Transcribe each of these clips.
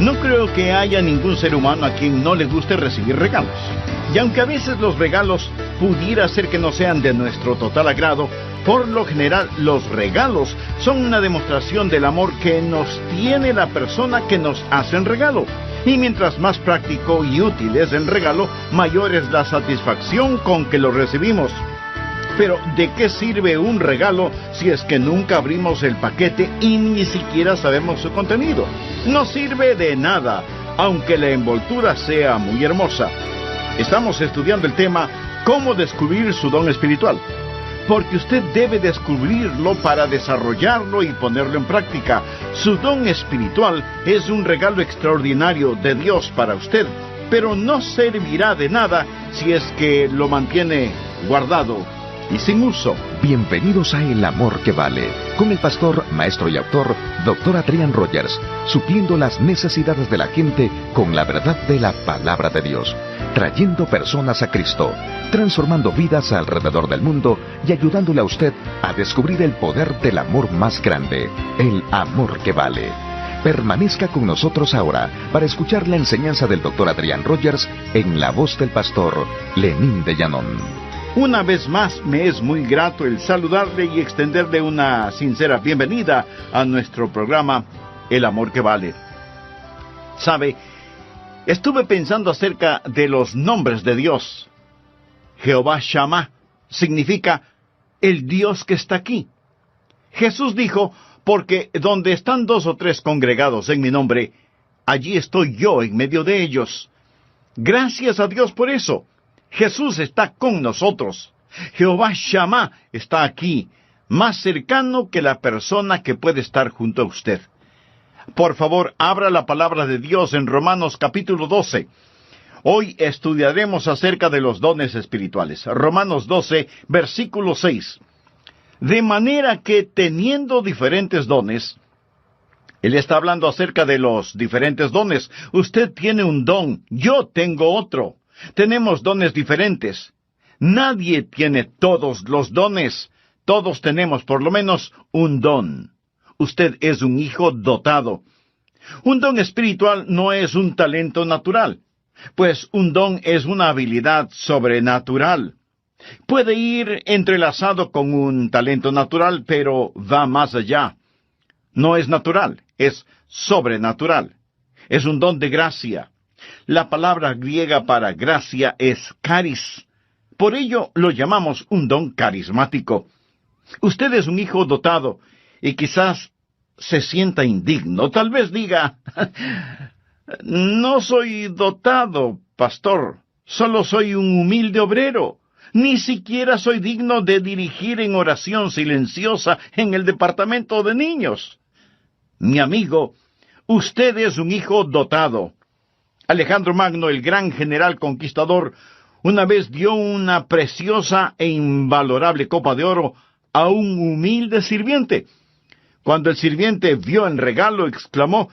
No creo que haya ningún ser humano a quien no le guste recibir regalos. Y aunque a veces los regalos pudiera ser que no sean de nuestro total agrado, por lo general los regalos son una demostración del amor que nos tiene la persona que nos hace el regalo. Y mientras más práctico y útil es el regalo, mayor es la satisfacción con que lo recibimos. Pero, ¿de qué sirve un regalo si es que nunca abrimos el paquete y ni siquiera sabemos su contenido? No sirve de nada, aunque la envoltura sea muy hermosa. Estamos estudiando el tema ¿Cómo descubrir su don espiritual? Porque usted debe descubrirlo para desarrollarlo y ponerlo en práctica. Su don espiritual es un regalo extraordinario de Dios para usted, pero no servirá de nada si es que lo mantiene guardado y sin uso. Bienvenidos a El Amor que Vale, con el pastor, maestro y autor, Dr. Adrián Rogers, supliendo las necesidades de la gente con la verdad de la Palabra de Dios, trayendo personas a Cristo, transformando vidas alrededor del mundo y ayudándole a usted a descubrir el poder del amor más grande, el amor que vale. Permanezca con nosotros ahora para escuchar la enseñanza del Dr. Adrián Rogers en la voz del pastor Lenín de Llanón. Una vez más, me es muy grato el saludarle y extenderle una sincera bienvenida a nuestro programa El Amor que Vale. ¿Sabe? Estuve pensando acerca de los nombres de Dios. Jehová Shammah significa el Dios que está aquí. Jesús dijo, porque donde están 2 o 3 congregados en mi nombre, allí estoy yo en medio de ellos. Gracias a Dios por eso. Jesús está con nosotros. Jehová Shammah está aquí, más cercano que la persona que puede estar junto a usted. Por favor, abra la palabra de Dios en Romanos capítulo 12. Hoy estudiaremos acerca de los dones espirituales. Romanos 12, versículo 6. De manera que teniendo diferentes dones, él está hablando acerca de los diferentes dones. Usted tiene un don, yo tengo otro. Tenemos dones diferentes. Nadie tiene todos los dones. Todos tenemos por lo menos un don. Usted es un hijo dotado. Un don espiritual no es un talento natural, pues un don es una habilidad sobrenatural. Puede ir entrelazado con un talento natural, pero va más allá. No es natural, es sobrenatural. Es un don de gracia. La palabra griega para gracia es charis. Por ello lo llamamos un don carismático. Usted es un hijo dotado y quizás se sienta indigno. Tal vez diga, no soy dotado, pastor. Solo soy un humilde obrero. Ni siquiera soy digno de dirigir en oración silenciosa en el departamento de niños. Mi amigo, usted es un hijo dotado. Alejandro Magno, el gran general conquistador, una vez dio una preciosa e invalorable copa de oro a un humilde sirviente. Cuando el sirviente vio el regalo, exclamó,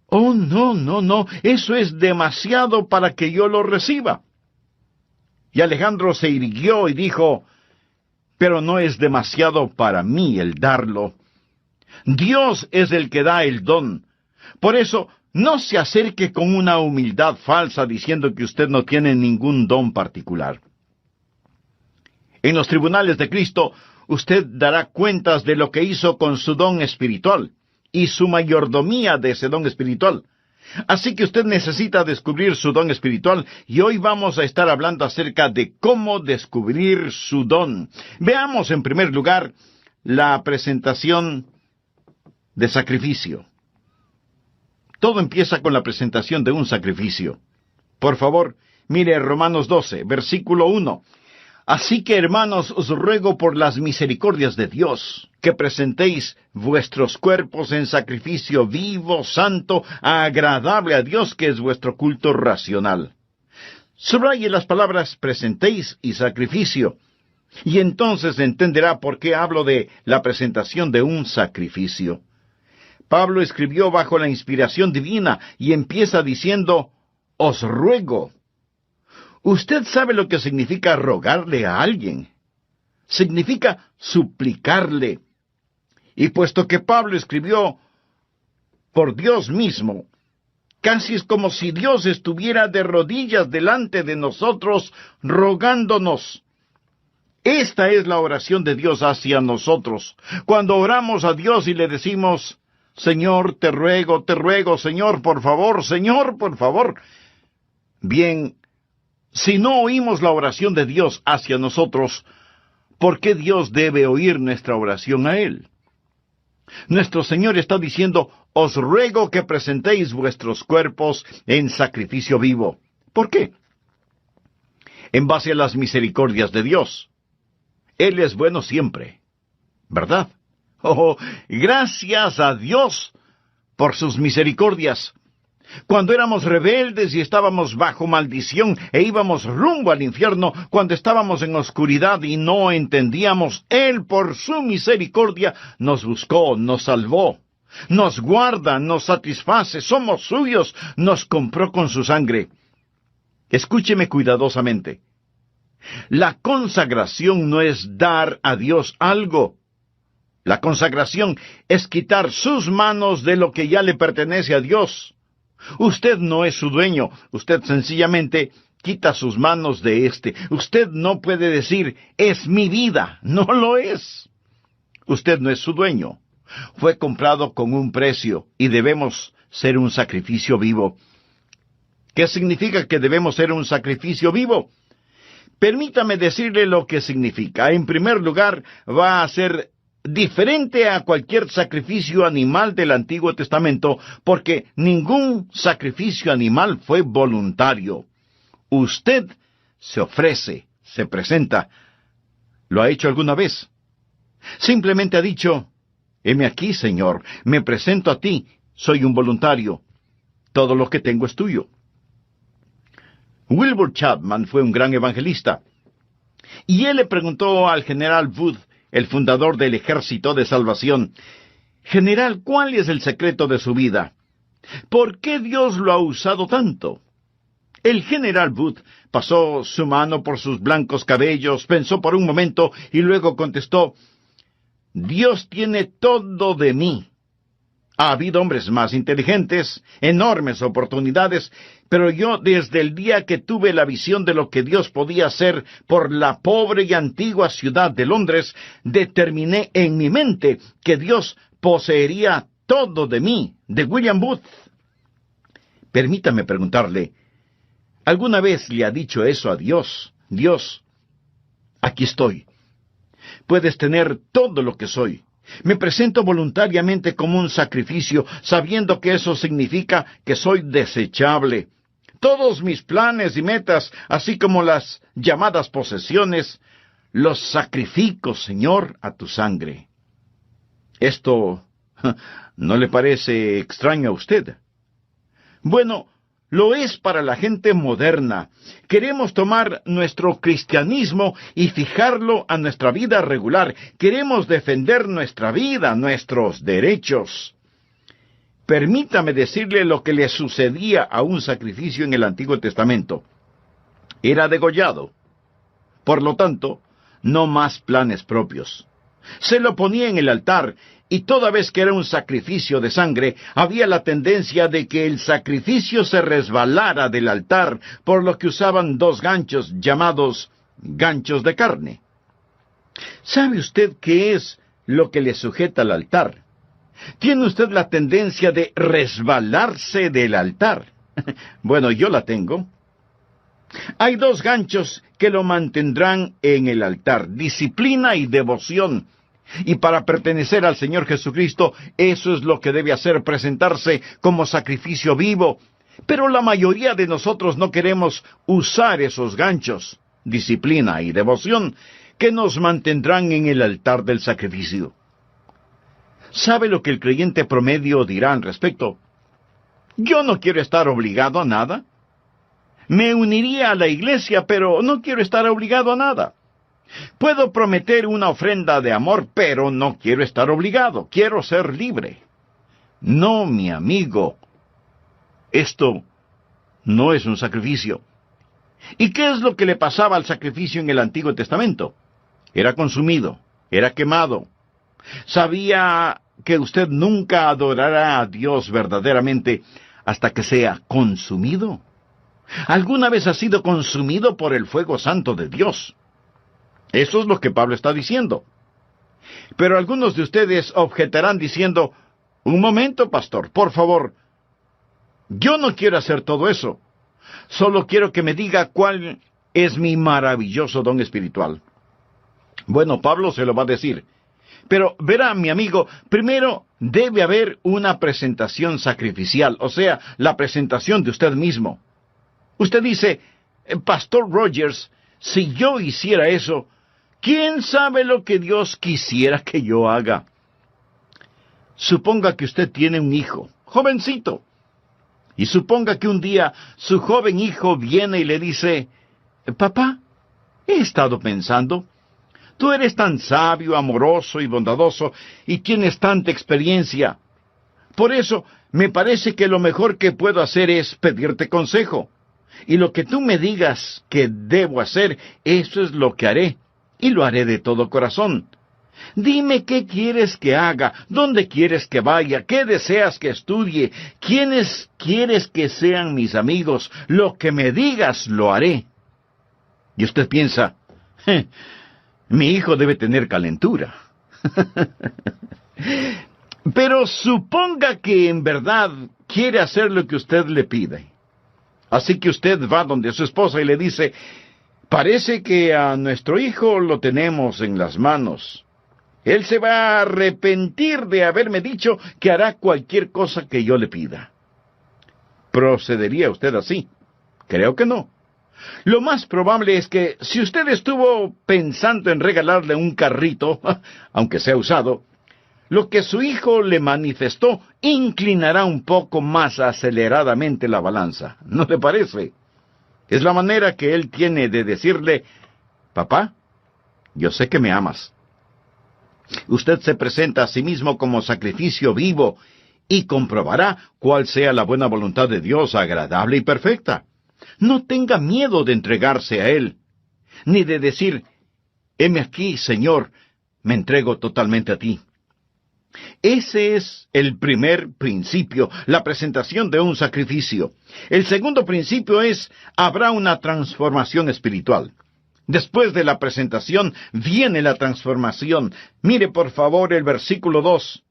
«Oh, no, eso es demasiado para que yo lo reciba». Y Alejandro se irguió y dijo, «Pero no es demasiado para mí el darlo. Dios es el que da el don. Por eso, no se acerque con una humildad falsa diciendo que usted no tiene ningún don particular. En los tribunales de Cristo, usted dará cuentas de lo que hizo con su don espiritual y su mayordomía de ese don espiritual. Así que usted necesita descubrir su don espiritual y hoy vamos a estar hablando acerca de cómo descubrir su don. Veamos en primer lugar la presentación de sacrificio. Todo empieza con la presentación de un sacrificio. Por favor, mire Romanos 12, versículo 1. Así que, hermanos, os ruego por las misericordias de Dios, que presentéis vuestros cuerpos en sacrificio vivo, santo, agradable a Dios, que es vuestro culto racional. Subraye las palabras presentéis y sacrificio, y entonces entenderá por qué hablo de la presentación de un sacrificio. Pablo escribió bajo la inspiración divina y empieza diciendo, os ruego. Usted sabe lo que significa rogarle a alguien. Significa suplicarle. Y puesto que Pablo escribió por Dios mismo, Casi es como si Dios estuviera de rodillas delante de nosotros, rogándonos. Esta es la oración de Dios hacia nosotros. Cuando oramos a Dios y le decimos, Señor, te ruego, Señor, por favor, Señor, por favor. Bien, si no oímos la oración de Dios hacia nosotros, ¿por qué Dios debe oír nuestra oración a Él? Nuestro Señor está diciendo, os ruego que presentéis vuestros cuerpos en sacrificio vivo. ¿Por qué? En base a las misericordias de Dios. Él es bueno siempre, ¿verdad? Oh, gracias a Dios por sus misericordias. Cuando éramos rebeldes y estábamos bajo maldición e íbamos rumbo al infierno, cuando estábamos en oscuridad y no entendíamos, Él por su misericordia nos buscó, nos salvó, nos guarda, nos satisface, somos suyos, nos compró con su sangre. Escúcheme cuidadosamente. La consagración no es dar a Dios algo. La consagración es quitar sus manos de lo que ya le pertenece a Dios. Usted no es su dueño, usted sencillamente quita sus manos de éste. Usted no puede decir, es mi vida, no lo es. Usted no es su dueño. Fue comprado con un precio y debemos ser un sacrificio vivo. ¿Qué significa que debemos ser un sacrificio vivo? Permítame decirle lo que significa. En primer lugar, va a ser diferente a cualquier sacrificio animal del Antiguo Testamento, porque ningún sacrificio animal fue voluntario. Usted se ofrece, se presenta. ¿Lo ha hecho alguna vez? Simplemente ha dicho, heme aquí, Señor, me presento a ti, soy un voluntario. Todo lo que tengo es tuyo. Wilbur Chapman fue un gran evangelista, y él le preguntó al general Wood, el fundador del Ejército de Salvación, General, ¿cuál es el secreto de su vida? ¿Por qué Dios lo ha usado tanto? El general Wood pasó su mano por sus blancos cabellos, pensó por un momento y luego contestó, Dios tiene todo de mí. Ha habido hombres más inteligentes, enormes oportunidades, pero yo desde el día que tuve la visión de lo que Dios podía hacer por la pobre y antigua ciudad de Londres, determiné en mi mente que Dios poseería todo de mí, de William Booth. Permítame preguntarle, ¿alguna vez le ha dicho eso a Dios? Dios, aquí estoy. Puedes tener todo lo que soy. Me presento voluntariamente como un sacrificio, sabiendo que eso significa que soy desechable. Todos mis planes y metas, así como las llamadas posesiones, los sacrifico, Señor, a tu sangre. ¿Esto no le parece extraño a usted? Bueno, lo es para la gente moderna. Queremos tomar nuestro cristianismo y fijarlo a nuestra vida regular. Queremos defender nuestra vida, nuestros derechos. Permítame decirle lo que le sucedía a un sacrificio en el Antiguo Testamento. Era degollado. Por lo tanto, no más planes propios. Se lo ponía en el altar, y toda vez que era un sacrificio de sangre, había la tendencia de que el sacrificio se resbalara del altar, por lo que usaban 2 ganchos llamados ganchos de carne. ¿Sabe usted qué es lo que le sujeta al altar? ¿Tiene usted la tendencia de resbalarse del altar? Bueno, yo la tengo. Hay 2 ganchos que lo mantendrán en el altar, disciplina y devoción. Y para pertenecer al Señor Jesucristo, eso es lo que debe hacer, presentarse como sacrificio vivo. Pero la mayoría de nosotros no queremos usar esos ganchos, disciplina y devoción, que nos mantendrán en el altar del sacrificio. ¿Sabe lo que el creyente promedio dirá al respecto? Yo no quiero estar obligado a nada. Me uniría a la iglesia, pero no quiero estar obligado a nada. Puedo prometer una ofrenda de amor, pero no quiero estar obligado. Quiero ser libre. No, mi amigo. Esto no es un sacrificio. ¿Y qué es lo que le pasaba al sacrificio en el Antiguo Testamento? Era consumido, era quemado. ¿Sabía que usted nunca adorará a Dios verdaderamente hasta que sea consumido. ¿Alguna vez ha sido consumido por el fuego santo de Dios? Eso es lo que Pablo está diciendo. Pero algunos de ustedes objetarán diciendo, un momento, pastor, por favor, yo no quiero hacer todo eso. Solo quiero que me diga cuál es mi maravilloso don espiritual. Bueno, Pablo se lo va a decir. Pero verá, mi amigo, primero debe haber una presentación sacrificial, o sea, la presentación de usted mismo. Usted dice, Pastor Rogers, si yo hiciera eso, ¿quién sabe lo que Dios quisiera que yo haga? Suponga que usted tiene un hijo, jovencito, y suponga que un día su joven hijo viene y le dice, papá, he estado pensando, tú eres tan sabio, amoroso y bondadoso, y tienes tanta experiencia. Por eso, me parece que lo mejor que puedo hacer es pedirte consejo. Y lo que tú me digas que debo hacer, eso es lo que haré, y lo haré de todo corazón. Dime qué quieres que haga, dónde quieres que vaya, qué deseas que estudie, quiénes quieres que sean mis amigos. Lo que me digas, lo haré. Y usted piensa, mi hijo debe tener calentura. Pero suponga que en verdad quiere hacer lo que usted le pide. Así que usted va donde su esposa y le dice, parece que a nuestro hijo lo tenemos en las manos. Él se va a arrepentir de haberme dicho que hará cualquier cosa que yo le pida. ¿Procedería usted así? Creo que no. Lo más probable es que si usted estuvo pensando en regalarle un carrito, aunque sea usado, lo que su hijo le manifestó inclinará un poco más aceleradamente la balanza. ¿No le parece? Es la manera que él tiene de decirle, papá, yo sé que me amas. Usted se presenta a sí mismo como sacrificio vivo y comprobará cuál sea la buena voluntad de Dios, agradable y perfecta. No tenga miedo de entregarse a Él, ni de decir, heme aquí, Señor, me entrego totalmente a ti. Ese es el primer principio, la presentación de un sacrificio. El segundo principio es, habrá una transformación espiritual. Después de la presentación viene la transformación. Mire por favor el versículo 2.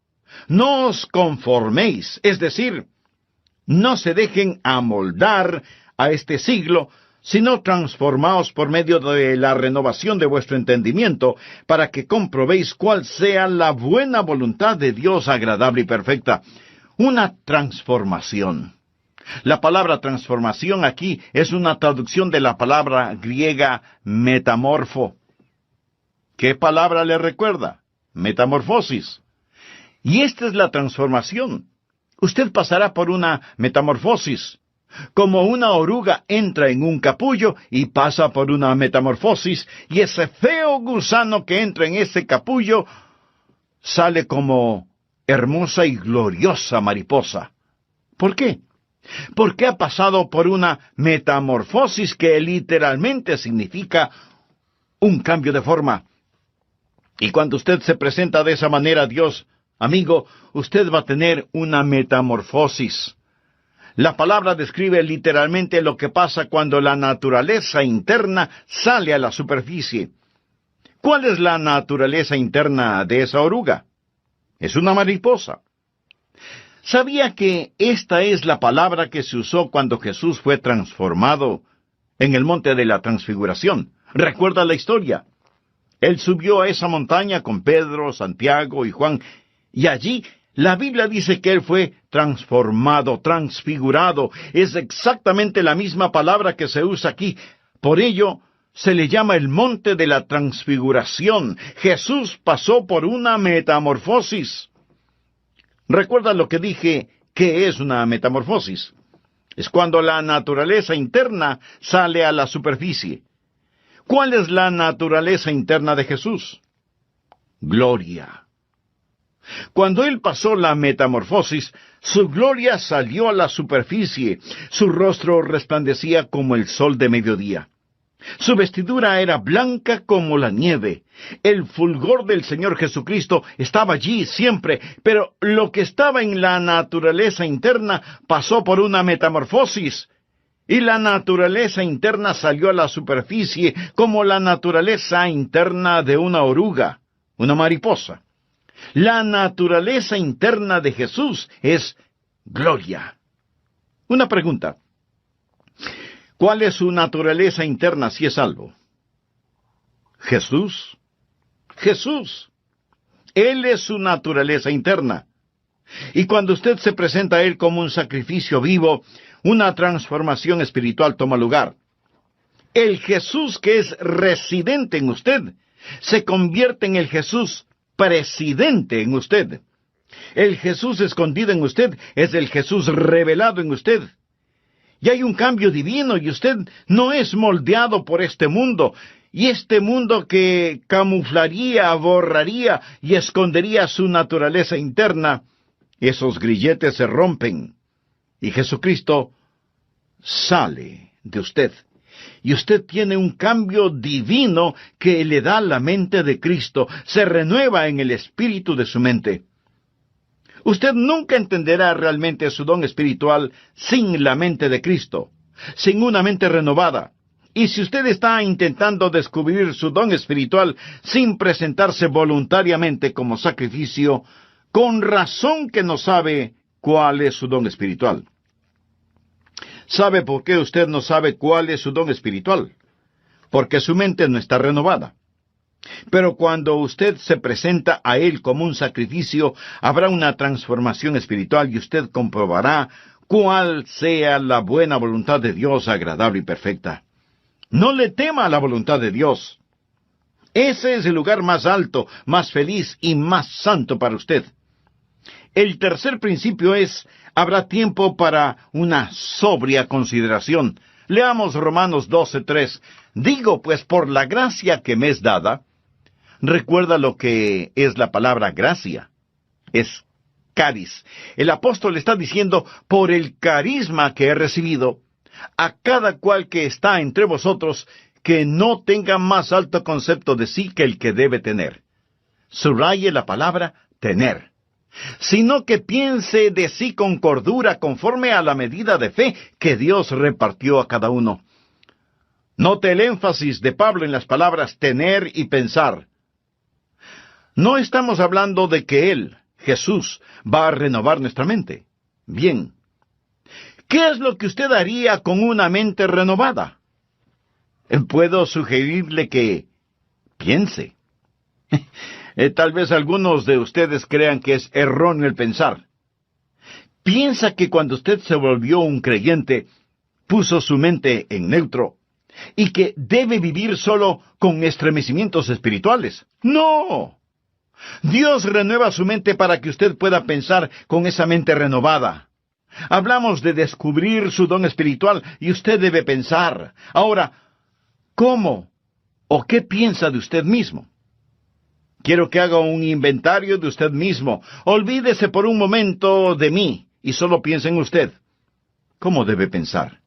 No os conforméis, es decir, no se dejen amoldar a este siglo, sino transformaos por medio de la renovación de vuestro entendimiento, para que comprobéis cuál sea la buena voluntad de Dios agradable y perfecta. Una transformación. La palabra transformación aquí es una traducción de la palabra griega metamorfo. ¿Qué palabra le recuerda? Metamorfosis. Y esta es la transformación. Usted pasará por una metamorfosis. Como una oruga entra en un capullo y pasa por una metamorfosis, y ese feo gusano que entra en ese capullo sale como hermosa y gloriosa mariposa. ¿Por qué? Porque ha pasado por una metamorfosis que literalmente significa un cambio de forma. Y cuando usted se presenta de esa manera a Dios, amigo, usted va a tener una metamorfosis. La palabra describe literalmente lo que pasa cuando la naturaleza interna sale a la superficie. ¿Cuál es la naturaleza interna de esa oruga? Es una mariposa. ¿Sabía que esta es la palabra que se usó cuando Jesús fue transformado en el monte de la transfiguración? ¿Recuerda la historia? Él subió a esa montaña con Pedro, Santiago y Juan, y allí la Biblia dice que Él fue transformado, transfigurado. Es exactamente la misma palabra que se usa aquí. Por ello, se le llama el monte de la transfiguración. Jesús pasó por una metamorfosis. ¿Recuerda lo que dije? ¿Qué es una metamorfosis? Es cuando la naturaleza interna sale a la superficie. ¿Cuál es la naturaleza interna de Jesús? Gloria. Cuando Él pasó la metamorfosis, su gloria salió a la superficie, su rostro resplandecía como el sol de mediodía. Su vestidura era blanca como la nieve. El fulgor del Señor Jesucristo estaba allí siempre, pero lo que estaba en la naturaleza interna pasó por una metamorfosis, y la naturaleza interna salió a la superficie como la naturaleza interna de una oruga, una mariposa. La naturaleza interna de Jesús es gloria. Una pregunta. ¿Cuál es su naturaleza interna si es salvo? Jesús. Jesús. Él es su naturaleza interna. Y cuando usted se presenta a Él como un sacrificio vivo, una transformación espiritual toma lugar. El Jesús que es residente en usted se convierte en el Jesús presidente en usted. El Jesús escondido en usted es el Jesús revelado en usted. Y hay un cambio divino y usted no es moldeado por este mundo. Y este mundo que camuflaría, borraría y escondería su naturaleza interna, esos grilletes se rompen. Y Jesucristo sale de usted. Y usted tiene un cambio divino que le da la mente de Cristo. Se renueva en el espíritu de su mente. Usted nunca entenderá realmente su don espiritual sin la mente de Cristo, sin una mente renovada. Y si usted está intentando descubrir su don espiritual sin presentarse voluntariamente como sacrificio, con razón que no sabe cuál es su don espiritual. ¿Sabe por qué usted no sabe cuál es su don espiritual? Porque su mente no está renovada. Pero cuando usted se presenta a Él como un sacrificio, habrá una transformación espiritual y usted comprobará cuál sea la buena voluntad de Dios, agradable y perfecta. No le tema a la voluntad de Dios. Ese es el lugar más alto, más feliz y más santo para usted. El tercer principio es, habrá tiempo para una sobria consideración. Leamos Romanos 12:3. Digo, pues, por la gracia que me es dada. Recuerda lo que es la palabra gracia. Es caris. El apóstol está diciendo, por el carisma que he recibido, a cada cual que está entre vosotros, que no tenga más alto concepto de sí que el que debe tener. Subraye la palabra tener. Sino que piense de sí con cordura, conforme a la medida de fe que Dios repartió a cada uno. Note el énfasis de Pablo en las palabras tener y pensar. No estamos hablando de que Él, Jesús, va a renovar nuestra mente. Bien. ¿Qué es lo que usted haría con una mente renovada? Puedo sugerirle que piense. Tal vez algunos de ustedes crean que es erróneo el pensar. Piensa que cuando usted se volvió un creyente, puso su mente en neutro, y que debe vivir solo con estremecimientos espirituales. ¡No! Dios renueva su mente para que usted pueda pensar con esa mente renovada. Hablamos de descubrir su don espiritual y usted debe pensar. Ahora, ¿cómo o qué piensa de usted mismo? Quiero que haga un inventario de usted mismo. Olvídese por un momento de mí y solo piense en usted. ¿Cómo debe pensar?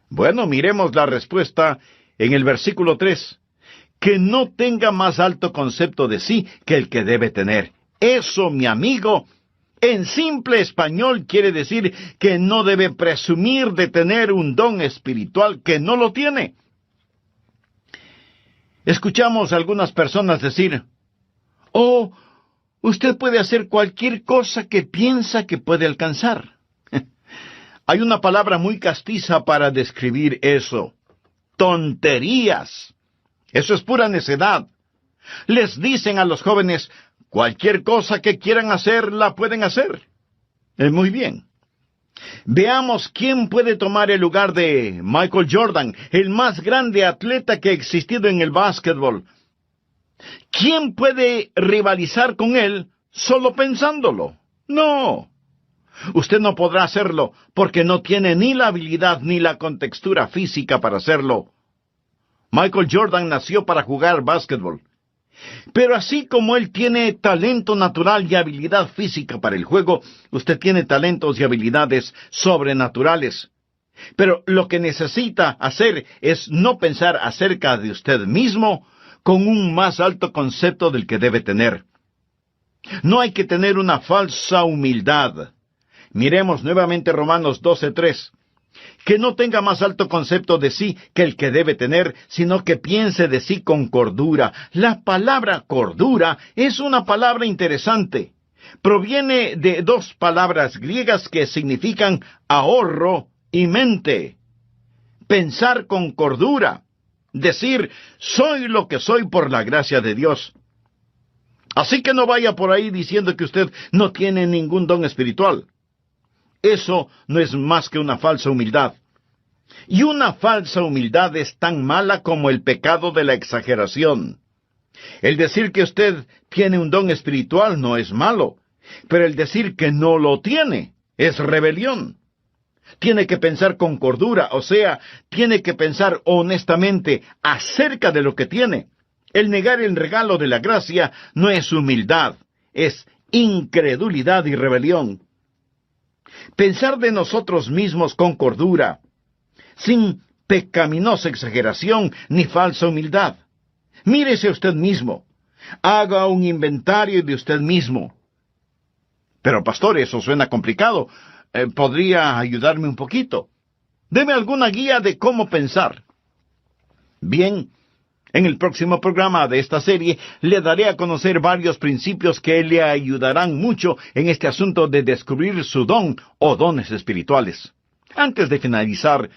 Bueno, miremos la respuesta en el versículo 3. Que no tenga más alto concepto de sí que el que debe tener. Eso, mi amigo, en simple español quiere decir que no debe presumir de tener un don espiritual que no lo tiene. Escuchamos a algunas personas decir, «Oh, usted puede hacer cualquier cosa que piensa que puede alcanzar». Hay una palabra muy castiza para describir eso. Tonterías. Eso es pura necedad. Les dicen a los jóvenes, cualquier cosa que quieran hacer, la pueden hacer. Muy bien. Veamos quién puede tomar el lugar de Michael Jordan, el más grande atleta que ha existido en el básquetbol. ¿Quién puede rivalizar con él solo pensándolo? No. Usted no podrá hacerlo porque no tiene ni la habilidad ni la contextura física para hacerlo. Michael Jordan nació para jugar básquetbol. Pero así como él tiene talento natural y habilidad física para el juego, usted tiene talentos y habilidades sobrenaturales. Pero lo que necesita hacer es no pensar acerca de usted mismo con un más alto concepto del que debe tener. No hay que tener una falsa humildad. Miremos nuevamente Romanos 12:3. Que no tenga más alto concepto de sí que el que debe tener, sino que piense de sí con cordura. La palabra cordura es una palabra interesante. Proviene de dos palabras griegas que significan ahorro y mente. Pensar con cordura. Decir, soy lo que soy por la gracia de Dios. Así que no vaya por ahí diciendo que usted no tiene ningún don espiritual. Eso no es más que una falsa humildad. Y una falsa humildad es tan mala como el pecado de la exageración. El decir que usted tiene un don espiritual no es malo, pero el decir que no lo tiene es rebelión. Tiene que pensar con cordura, o sea, tiene que pensar honestamente acerca de lo que tiene. El negar el regalo de la gracia no es humildad, es incredulidad y rebelión. Pensar de nosotros mismos con cordura, sin pecaminosa exageración ni falsa humildad. Mírese usted mismo. Haga un inventario de usted mismo. Pero, pastor, eso suena complicado. ¿Podría ayudarme un poquito? Deme alguna guía de cómo pensar. Bien, en el próximo programa de esta serie le daré a conocer varios principios que le ayudarán mucho en este asunto de descubrir su don o dones espirituales. Antes de finalizar,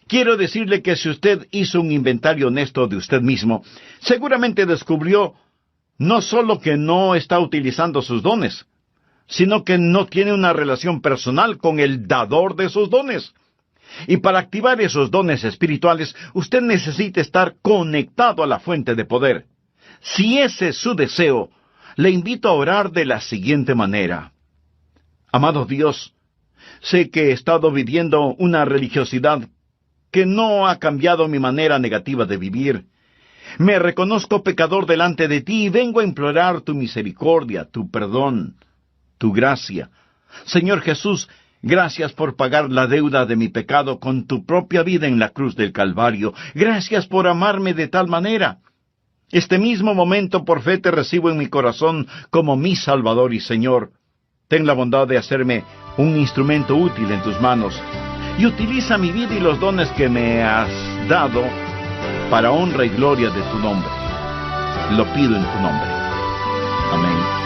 quiero decirle que si usted hizo un inventario honesto de usted mismo, seguramente descubrió no solo que no está utilizando sus dones, sino que no tiene una relación personal con el dador de sus dones. Y para activar esos dones espirituales, usted necesita estar conectado a la fuente de poder. Si ese es su deseo, le invito a orar de la siguiente manera. Amado Dios, sé que he estado viviendo una religiosidad que no ha cambiado mi manera negativa de vivir. Me reconozco pecador delante de ti y vengo a implorar tu misericordia, tu perdón, tu gracia. Señor Jesús, gracias por pagar la deuda de mi pecado con tu propia vida en la cruz del Calvario. Gracias por amarme de tal manera. Este mismo momento por fe te recibo en mi corazón como mi Salvador y Señor. Ten la bondad de hacerme un instrumento útil en tus manos y utiliza mi vida y los dones que me has dado para honra y gloria de tu nombre. Lo pido en tu nombre. Amén.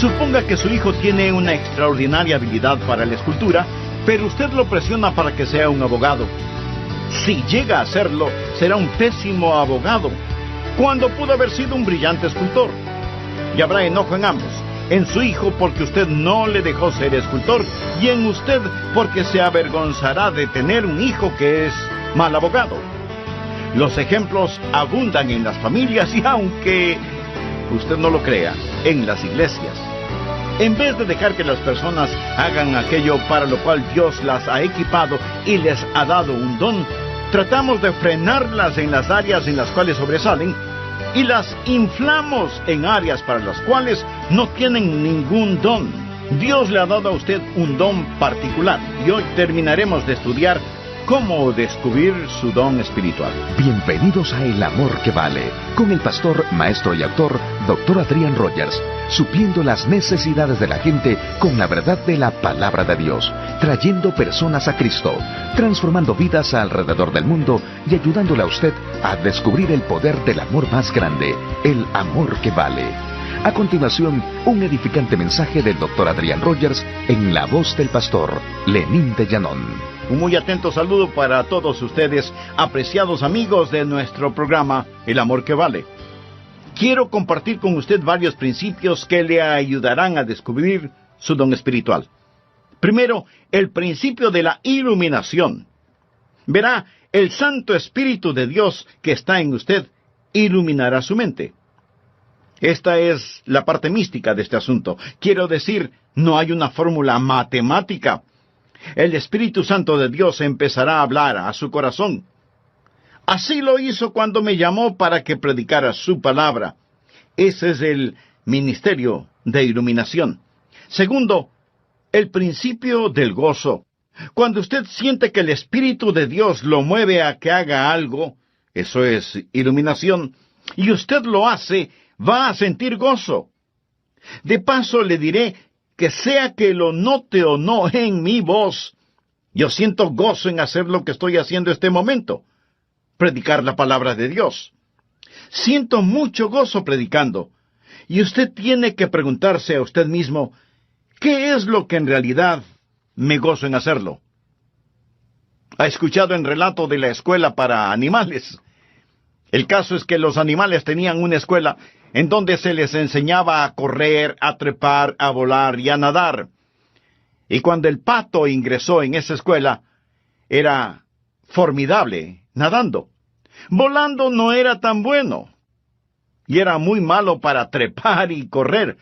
Suponga que su hijo tiene una extraordinaria habilidad para la escultura, pero usted lo presiona para que sea un abogado. Si llega a serlo, será un pésimo abogado, cuando pudo haber sido un brillante escultor. Y habrá enojo en ambos, en su hijo porque usted no le dejó ser escultor, y en usted porque se avergonzará de tener un hijo que es mal abogado. Los ejemplos abundan en las familias y aunque usted no lo crea, en las iglesias. En vez de dejar que las personas hagan aquello para lo cual Dios las ha equipado y les ha dado un don, tratamos de frenarlas en las áreas en las cuales sobresalen y las inflamos en áreas para las cuales no tienen ningún don. Dios le ha dado a usted un don particular y hoy terminaremos de estudiar cómo descubrir su don espiritual. Bienvenidos a El Amor que Vale, con el pastor, maestro y autor, Dr. Adrián Rogers, supliendo las necesidades de la gente con la verdad de la palabra de Dios, trayendo personas a Cristo, transformando vidas alrededor del mundo y ayudándole a usted a descubrir el poder del amor más grande, el amor que vale. A continuación, un edificante mensaje del Dr. Adrián Rogers en la voz del pastor Lenín de Llanón. Un muy atento saludo para todos ustedes, apreciados amigos de nuestro programa El Amor que Vale. Quiero compartir con usted varios principios que le ayudarán a descubrir su don espiritual. Primero, el principio de la iluminación. Verá, el Santo Espíritu de Dios que está en usted iluminará su mente. Esta es la parte mística de este asunto. Quiero decir, no hay una fórmula matemática. el Espíritu Santo de Dios empezará a hablar a su corazón. Así lo hizo cuando me llamó para que predicara su palabra. Ese es el ministerio de iluminación. Segundo, el principio del gozo. Cuando usted siente que el Espíritu de Dios lo mueve a que haga algo, eso es iluminación, y usted lo hace, va a sentir gozo. De paso le diré que sea que lo note o no en mi voz, yo siento gozo en hacer lo que estoy haciendo este momento, predicar la palabra de Dios. Siento mucho gozo predicando, y usted tiene que preguntarse a usted mismo, ¿qué es lo que en realidad me gozo en hacerlo? ¿Ha escuchado el relato de la escuela para animales? El caso es que los animales tenían una escuela en donde se les enseñaba a correr, a trepar, a volar y a nadar. Y cuando el pato ingresó en esa escuela, era formidable nadando. Volando no era tan bueno, y era muy malo para trepar y correr.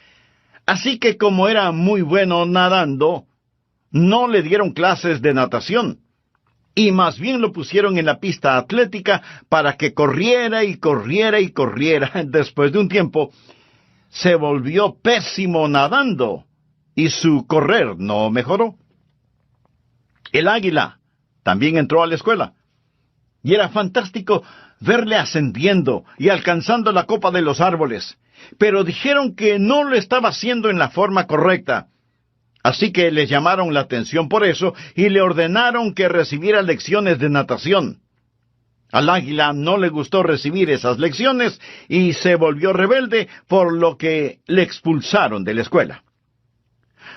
Así que como era muy bueno nadando, no le dieron clases de natación, y más bien lo pusieron en la pista atlética para que corriera y corriera y corriera. Después de un tiempo, se volvió pésimo nadando, y su correr no mejoró. El águila también entró a la escuela, y era fantástico verle ascendiendo y alcanzando la copa de los árboles, pero dijeron que no lo estaba haciendo en la forma correcta. Así que le llamaron la atención por eso y le ordenaron que recibiera lecciones de natación. Al águila no le gustó recibir esas lecciones y se volvió rebelde, por lo que le expulsaron de la escuela.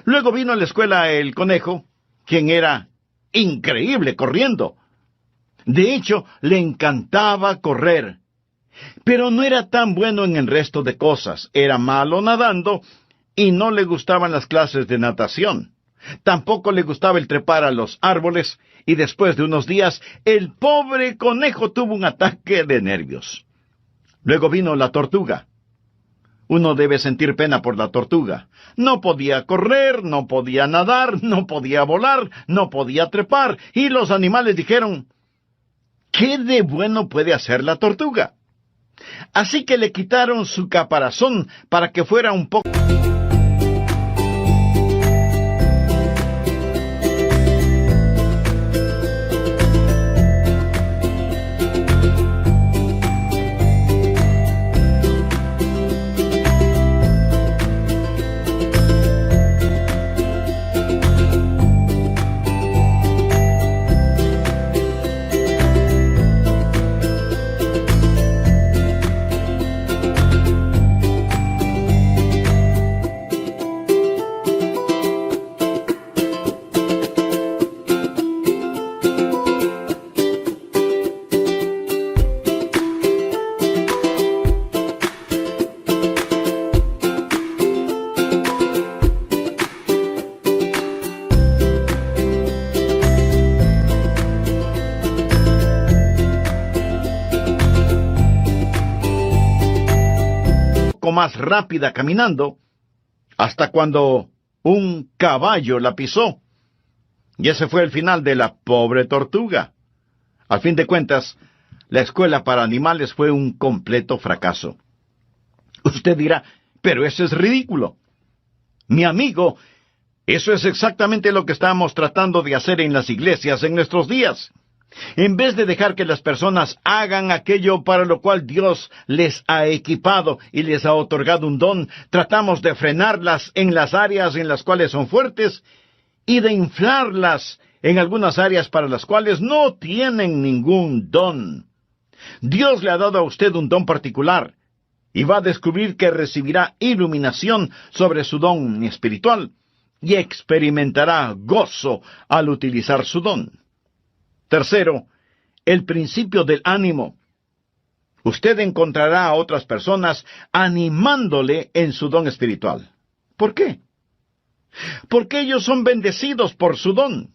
Luego vino a la escuela el conejo, quien era increíble corriendo. De hecho, le encantaba correr, pero no era tan bueno en el resto de cosas. Era malo nadando y no le gustaban las clases de natación. Tampoco le gustaba el trepar a los árboles, y después de unos días, el pobre conejo tuvo un ataque de nervios. Luego vino la tortuga. Uno debe sentir pena por la tortuga. No podía correr, no podía nadar, no podía volar, no podía trepar, y los animales dijeron, ¿qué de bueno puede hacer la tortuga? Así que le quitaron su caparazón para que fuera un poco... más rápida caminando, hasta cuando un caballo la pisó. Y ese fue el final de la pobre tortuga. Al fin de cuentas, la escuela para animales fue un completo fracaso. Usted dirá, pero eso es ridículo. Mi amigo, eso es exactamente lo que estamos tratando de hacer en las iglesias en nuestros días. En vez de dejar que las personas hagan aquello para lo cual Dios les ha equipado y les ha otorgado un don, tratamos de frenarlas en las áreas en las cuales son fuertes y de inflarlas en algunas áreas para las cuales no tienen ningún don. Dios le ha dado a usted un don particular y va a descubrir que recibirá iluminación sobre su don espiritual y experimentará gozo al utilizar su don. Tercero, el principio del ánimo. Usted encontrará a otras personas animándole en su don espiritual. ¿Por qué? Porque ellos son bendecidos por su don.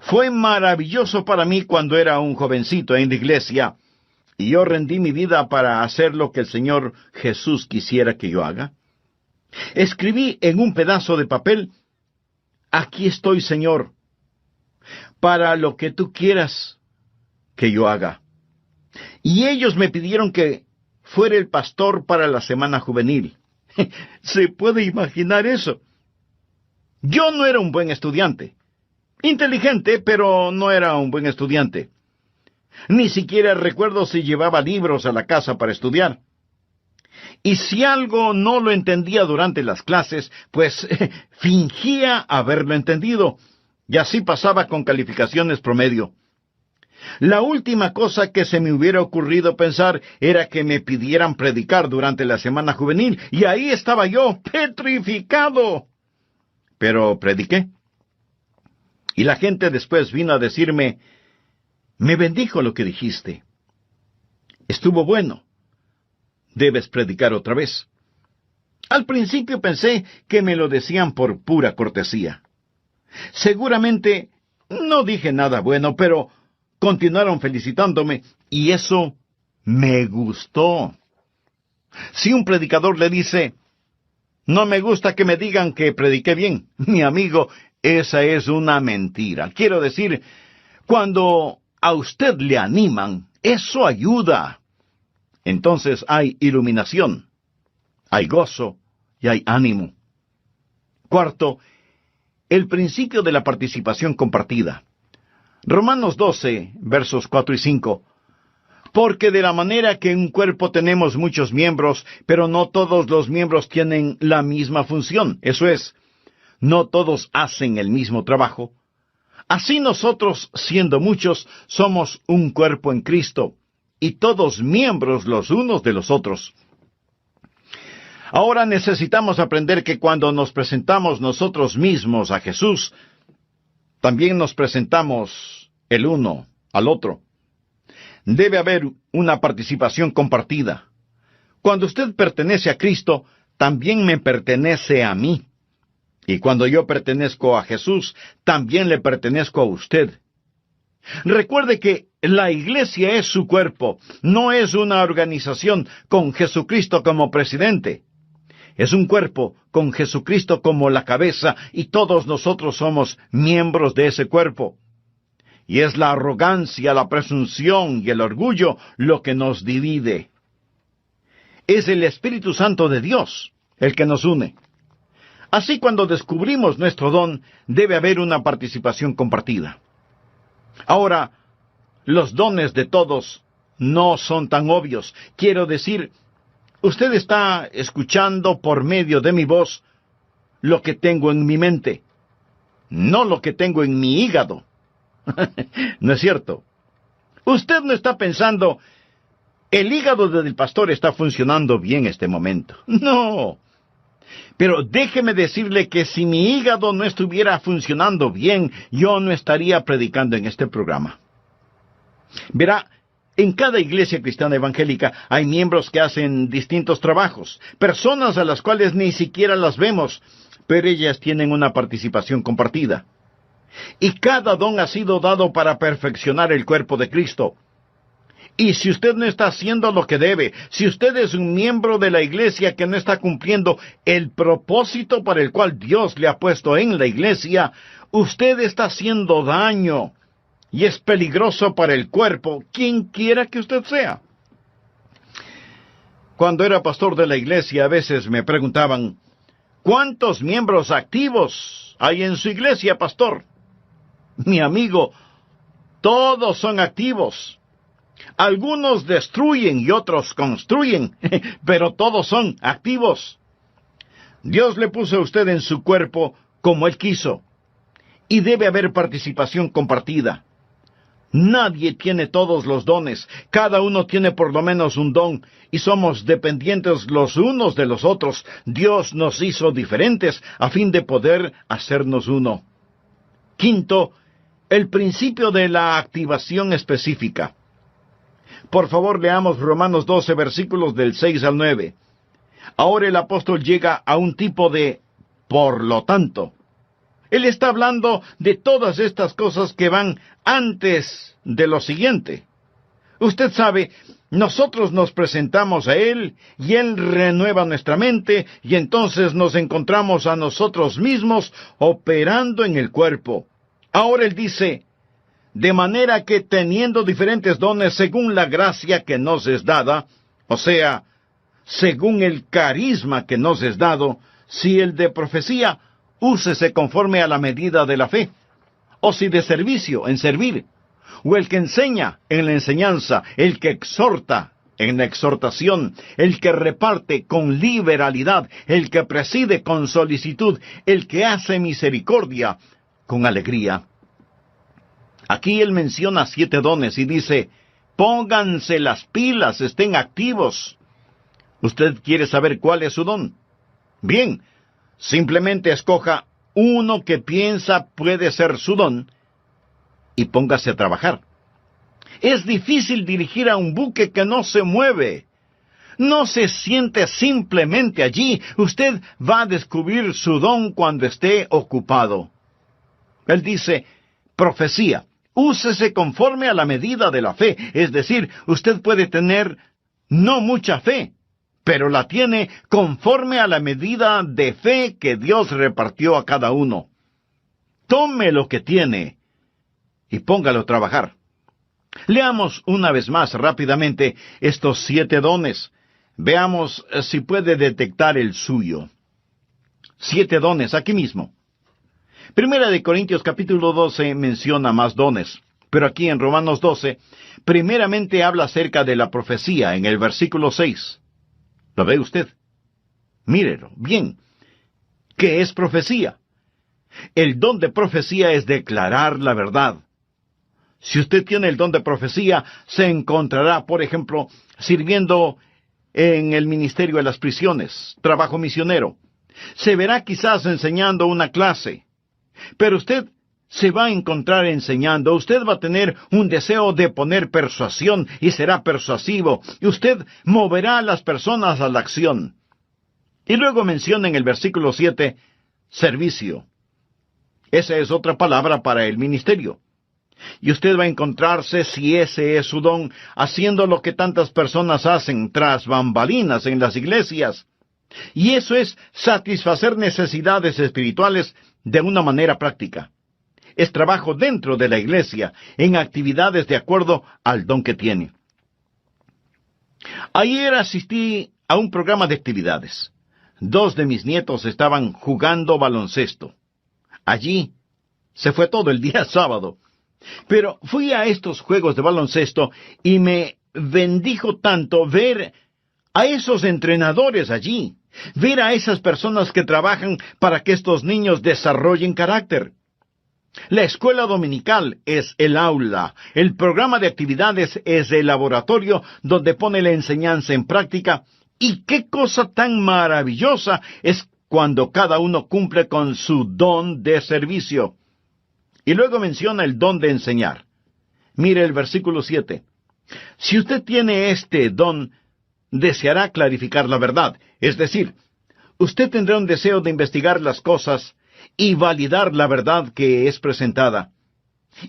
Fue maravilloso para mí cuando era un jovencito en la iglesia, y yo rendí mi vida para hacer lo que el Señor Jesús quisiera que yo haga. Escribí en un pedazo de papel, aquí estoy, Señor, para lo que tú quieras que yo haga. Y ellos me pidieron que fuera el pastor para la semana juvenil. ¿Se puede imaginar eso? Yo no era un buen estudiante. Inteligente, pero no era un buen estudiante. Ni siquiera recuerdo si llevaba libros a la casa para estudiar. Y si algo no lo entendía durante las clases, pues fingía haberlo entendido, y así pasaba con calificaciones promedio. La última cosa que se me hubiera ocurrido pensar era que me pidieran predicar durante la semana juvenil, y ahí estaba yo, petrificado. Pero prediqué. Y la gente después vino a decirme, me bendijo lo que dijiste. Estuvo bueno. Debes predicar otra vez. Al principio pensé que me lo decían por pura cortesía. Seguramente no dije nada bueno, pero continuaron felicitándome, y eso me gustó. Si un predicador le dice, no me gusta que me digan que prediqué bien, mi amigo, esa es una mentira. Quiero decir, cuando a usted le animan, eso ayuda. Entonces hay iluminación, hay gozo y hay ánimo. Cuarto, el principio de la participación compartida. Romanos 12, versos 4 y 5. Porque de la manera que en un cuerpo tenemos muchos miembros, pero no todos los miembros tienen la misma función. Eso es, no todos hacen el mismo trabajo. Así nosotros, siendo muchos, somos un cuerpo en Cristo, y todos miembros los unos de los otros. Ahora necesitamos aprender que cuando nos presentamos nosotros mismos a Jesús, también nos presentamos el uno al otro. Debe haber una participación compartida. Cuando usted pertenece a Cristo, también me pertenece a mí. Y cuando yo pertenezco a Jesús, también le pertenezco a usted. Recuerde que la iglesia es su cuerpo, no es una organización con Jesucristo como presidente. Es un cuerpo con Jesucristo como la cabeza, y todos nosotros somos miembros de ese cuerpo. Y es la arrogancia, la presunción y el orgullo lo que nos divide. Es el Espíritu Santo de Dios el que nos une. Así, cuando descubrimos nuestro don, debe haber una participación compartida. Ahora, los dones de todos no son tan obvios. Quiero decir, usted está escuchando por medio de mi voz lo que tengo en mi mente, no lo que tengo en mi hígado. ¿No es cierto? Usted no está pensando, el hígado del pastor está funcionando bien este momento. No. Pero déjeme decirle que si mi hígado no estuviera funcionando bien, yo no estaría predicando en este programa. Verá, en cada iglesia cristiana evangélica hay miembros que hacen distintos trabajos, personas a las cuales ni siquiera las vemos, pero ellas tienen una participación compartida. Y cada don ha sido dado para perfeccionar el cuerpo de Cristo. Y si usted no está haciendo lo que debe, si usted es un miembro de la iglesia que no está cumpliendo el propósito para el cual Dios le ha puesto en la iglesia, usted está haciendo daño. Y es peligroso para el cuerpo, quien quiera que usted sea. Cuando era pastor de la iglesia, a veces me preguntaban, ¿cuántos miembros activos hay en su iglesia, pastor? Mi amigo, todos son activos. Algunos destruyen y otros construyen, pero todos son activos. Dios le puso a usted en su cuerpo como Él quiso, y debe haber participación compartida. Nadie tiene todos los dones, cada uno tiene por lo menos un don, y somos dependientes los unos de los otros. Dios nos hizo diferentes a fin de poder hacernos uno. Quinto, el principio de la activación específica. Por favor, leamos Romanos 12, versículos del 6 al 9. Ahora el apóstol llega a un tipo de por lo tanto. Él está hablando de todas estas cosas que van antes de lo siguiente. Usted sabe, nosotros nos presentamos a Él, y Él renueva nuestra mente, y entonces nos encontramos a nosotros mismos operando en el cuerpo. Ahora Él dice, de manera que teniendo diferentes dones según la gracia que nos es dada, o sea, según el carisma que nos es dado, si el de profecía, úsese conforme a la medida de la fe, o si de servicio, en servir, o el que enseña, en la enseñanza, el que exhorta, en la exhortación, el que reparte con liberalidad, el que preside con solicitud, el que hace misericordia con alegría. Aquí él menciona 7 dones y dice, pónganse las pilas, estén activos. ¿Usted quiere saber cuál es su don? Bien, simplemente escoja uno que piensa puede ser su don y póngase a trabajar. Es difícil dirigir a un buque que no se mueve. No se siente simplemente allí. Usted va a descubrir su don cuando esté ocupado. Él dice, profecía, úsese conforme a la medida de la fe. Es decir, usted puede tener no mucha fe, pero la tiene conforme a la medida de fe que Dios repartió a cada uno. Tome lo que tiene y póngalo a trabajar. Leamos una vez más rápidamente estos 7 dones. Veamos si puede detectar el suyo. 7 dones aquí mismo. Primera de Corintios capítulo 12 menciona más dones, pero aquí en Romanos 12, primeramente habla acerca de la profecía en el versículo 6. ¿Lo ve usted? Mírelo, bien. ¿Qué es profecía? El don de profecía es declarar la verdad. Si usted tiene el don de profecía, se encontrará, por ejemplo, sirviendo en el ministerio de las prisiones, trabajo misionero. Se verá quizás enseñando una clase. Pero usted se va a encontrar enseñando, usted va a tener un deseo de poner persuasión y será persuasivo, y usted moverá a las personas a la acción. Y luego menciona en el versículo 7, servicio. Esa es otra palabra para el ministerio. Y usted va a encontrarse, si ese es su don, haciendo lo que tantas personas hacen tras bambalinas en las iglesias. Y eso es satisfacer necesidades espirituales de una manera práctica. Es trabajo dentro de la iglesia, en actividades de acuerdo al don que tiene. Ayer asistí a un programa de actividades. 2 de mis nietos estaban jugando baloncesto. Allí se fue todo el día sábado. Pero fui a estos juegos de baloncesto y me bendijo tanto ver a esos entrenadores allí, ver a esas personas que trabajan para que estos niños desarrollen carácter. La escuela dominical es el aula, el programa de actividades es el laboratorio donde pone la enseñanza en práctica, y qué cosa tan maravillosa es cuando cada uno cumple con su don de servicio. Y luego menciona el don de enseñar. Mire el versículo 7. Si usted tiene este don, deseará clarificar la verdad. Es decir, usted tendrá un deseo de investigar las cosas y validar la verdad que es presentada.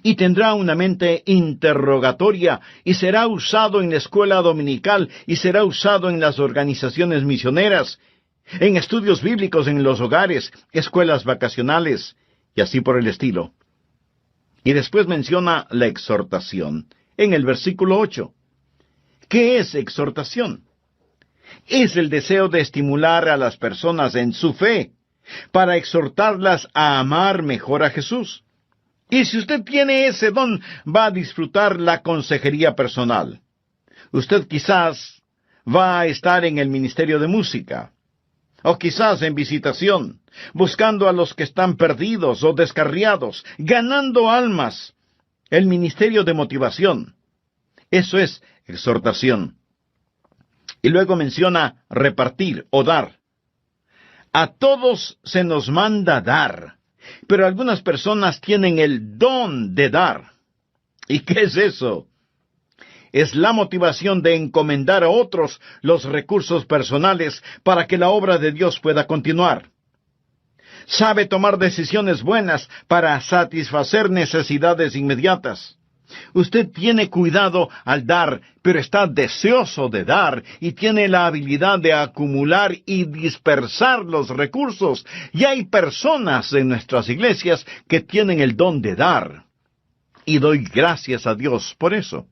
Y tendrá una mente interrogatoria y será usado en la escuela dominical y será usado en las organizaciones misioneras, en estudios bíblicos en los hogares, escuelas vacacionales y así por el estilo. Y después menciona la exhortación en el versículo 8. ¿Qué es exhortación? Es el deseo de estimular a las personas en su fe, para exhortarlas a amar mejor a Jesús. Y si usted tiene ese don, va a disfrutar la consejería personal. Usted quizás va a estar en el ministerio de música, o quizás en visitación, buscando a los que están perdidos o descarriados, ganando almas. El ministerio de motivación. Eso es exhortación. Y luego menciona repartir o dar. A todos se nos manda dar, pero algunas personas tienen el don de dar. ¿Y qué es eso? Es la motivación de encomendar a otros los recursos personales para que la obra de Dios pueda continuar. Sabe tomar decisiones buenas para satisfacer necesidades inmediatas. Usted tiene cuidado al dar, pero está deseoso de dar y tiene la habilidad de acumular y dispersar los recursos. Y hay personas en nuestras iglesias que tienen el don de dar. Y doy gracias a Dios por eso.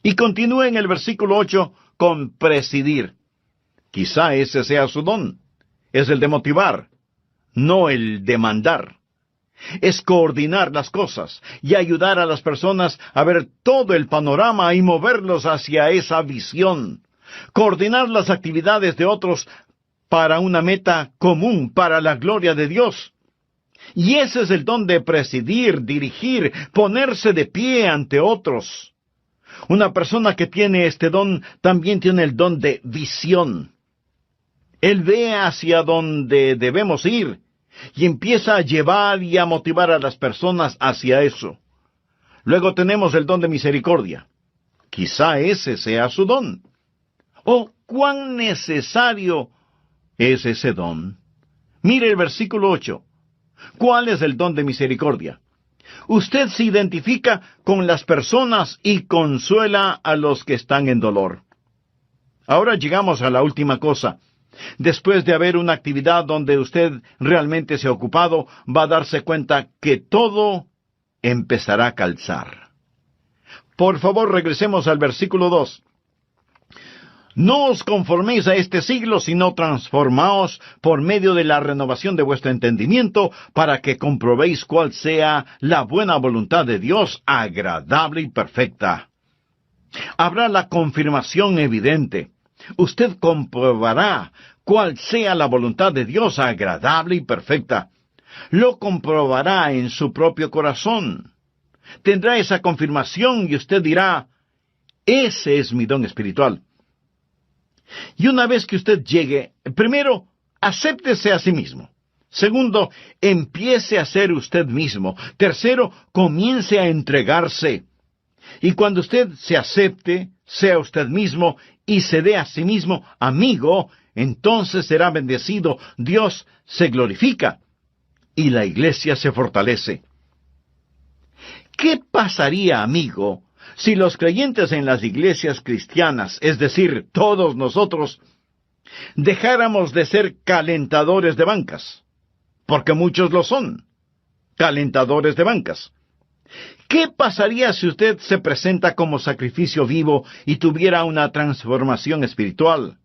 Y continúa en el versículo 8 con presidir. Quizá ese sea su don. Es el de motivar, no el de mandar. Es coordinar las cosas y ayudar a las personas a ver todo el panorama y moverlos hacia esa visión. Coordinar las actividades de otros para una meta común, para la gloria de Dios. Y ese es el don de presidir, dirigir, ponerse de pie ante otros. Una persona que tiene este don también tiene el don de visión. Él ve hacia donde debemos ir y empieza a llevar y a motivar a las personas hacia eso. Luego tenemos el don de misericordia. Quizá ese sea su don. Oh, cuán necesario es ese don. Mire el versículo 8. ¿Cuál es el don de misericordia? Usted se identifica con las personas y consuela a los que están en dolor. Ahora llegamos a la última cosa. Después de haber una actividad donde usted realmente se ha ocupado, va a darse cuenta que todo empezará a calzar. Por favor, regresemos al versículo 2. No os conforméis a este siglo, sino transformaos por medio de la renovación de vuestro entendimiento, para que comprobéis cuál sea la buena voluntad de Dios, agradable y perfecta. Habrá la confirmación evidente. Usted comprobará cuál sea la voluntad de Dios, agradable y perfecta. Lo comprobará en su propio corazón. Tendrá esa confirmación y usted dirá, ese es mi don espiritual. Y una vez que usted llegue, primero, acéptese a sí mismo. Segundo, empiece a ser usted mismo. Tercero, comience a entregarse. Y cuando usted se acepte, sea usted mismo, y se dé a sí mismo amigo, entonces será bendecido, Dios se glorifica, y la iglesia se fortalece. ¿Qué pasaría, amigo, si los creyentes en las iglesias cristianas, es decir, todos nosotros, dejáramos de ser calentadores de bancas? Porque muchos lo son, calentadores de bancas. ¿Qué pasaría si usted se presenta como sacrificio vivo y tuviera una transformación espiritual?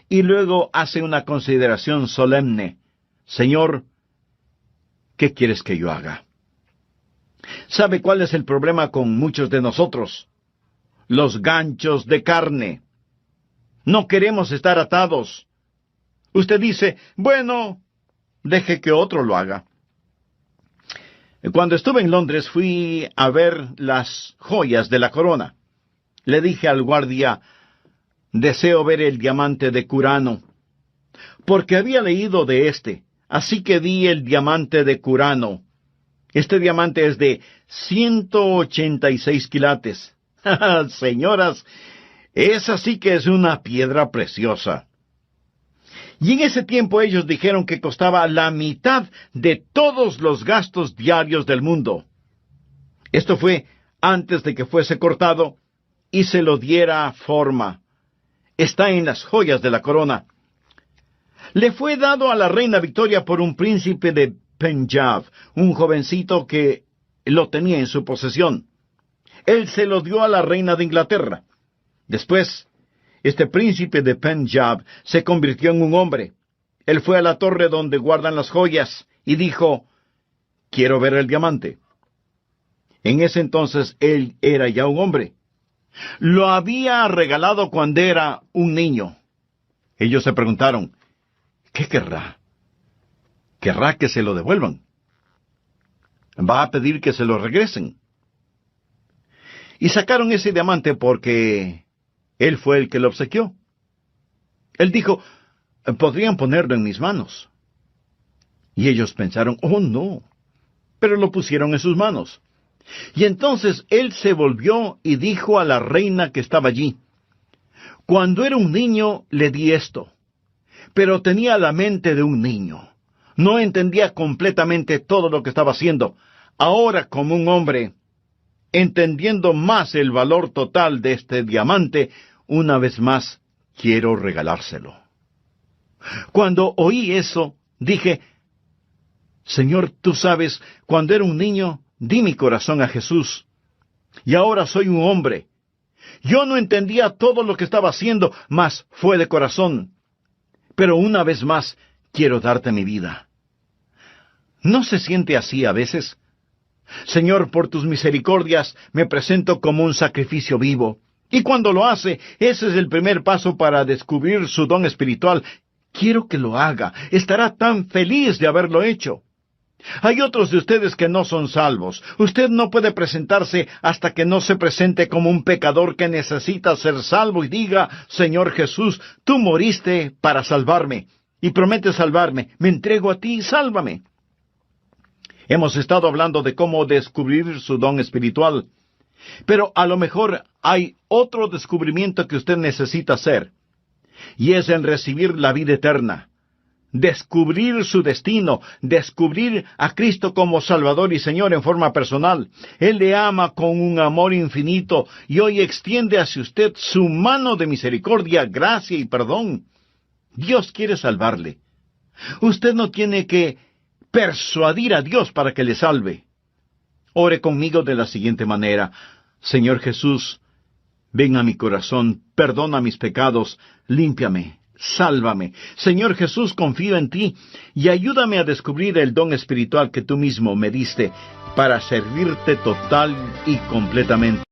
Y luego hace una consideración solemne. Señor, ¿qué quieres que yo haga? ¿Sabe cuál es el problema con muchos de nosotros? Los ganchos de carne. No queremos estar atados. Usted dice, bueno, deje que otro lo haga. Cuando estuve en Londres fui a ver las joyas de la corona. Le dije al guardia, deseo ver el diamante de Curano, porque había leído de este, así que vi el diamante de Curano. Este diamante es de 186 quilates. Señoras, esa sí que es una piedra preciosa. Y en ese tiempo ellos dijeron que costaba la mitad de todos los gastos diarios del mundo. Esto fue antes de que fuese cortado y se lo diera forma. Está en las joyas de la corona. Le fue dado a la reina Victoria por un príncipe de Punjab, un jovencito que lo tenía en su posesión. Él se lo dio a la reina de Inglaterra. Después, este príncipe de Punjab se convirtió en un hombre. Él fue a la torre donde guardan las joyas y dijo, quiero ver el diamante. En ese entonces él era ya un hombre. Lo había regalado cuando era un niño. Ellos se preguntaron, ¿qué querrá? ¿Querrá que se lo devuelvan? ¿Va a pedir que se lo regresen? Y sacaron ese diamante porque él fue el que lo obsequió. Él dijo, podrían ponerlo en mis manos. Y ellos pensaron, oh no, pero lo pusieron en sus manos. Y entonces él se volvió y dijo a la reina que estaba allí, cuando era un niño le di esto, pero tenía la mente de un niño. No entendía completamente todo lo que estaba haciendo. Ahora, como un hombre, entendiendo más el valor total de este diamante, una vez más quiero regalárselo. Cuando oí eso, dije, Señor, tú sabes, cuando era un niño, di mi corazón a Jesús. Y ahora soy un hombre. Yo no entendía todo lo que estaba haciendo, mas fue de corazón. Pero una vez más, quiero darte mi vida. ¿No se siente así a veces? Señor, por tus misericordias, me presento como un sacrificio vivo. Y cuando lo hace, ese es el primer paso para descubrir su don espiritual. Quiero que lo haga. Estará tan feliz de haberlo hecho. Hay otros de ustedes que no son salvos. Usted no puede presentarse hasta que no se presente como un pecador que necesita ser salvo y diga, Señor Jesús, tú moriste para salvarme y prometes salvarme. Me entrego a ti y sálvame. Hemos estado hablando de cómo descubrir su don espiritual, pero a lo mejor hay otro descubrimiento que usted necesita hacer, y es el recibir la vida eterna. Descubrir su destino, descubrir a Cristo como Salvador y Señor en forma personal. Él le ama con un amor infinito y hoy extiende hacia usted su mano de misericordia, gracia y perdón. Dios quiere salvarle. Usted no tiene que persuadir a Dios para que le salve. Ore conmigo de la siguiente manera. Señor Jesús, ven a mi corazón, perdona mis pecados, límpiame. Sálvame. Señor Jesús, confío en ti y ayúdame a descubrir el don espiritual que tú mismo me diste para servirte total y completamente.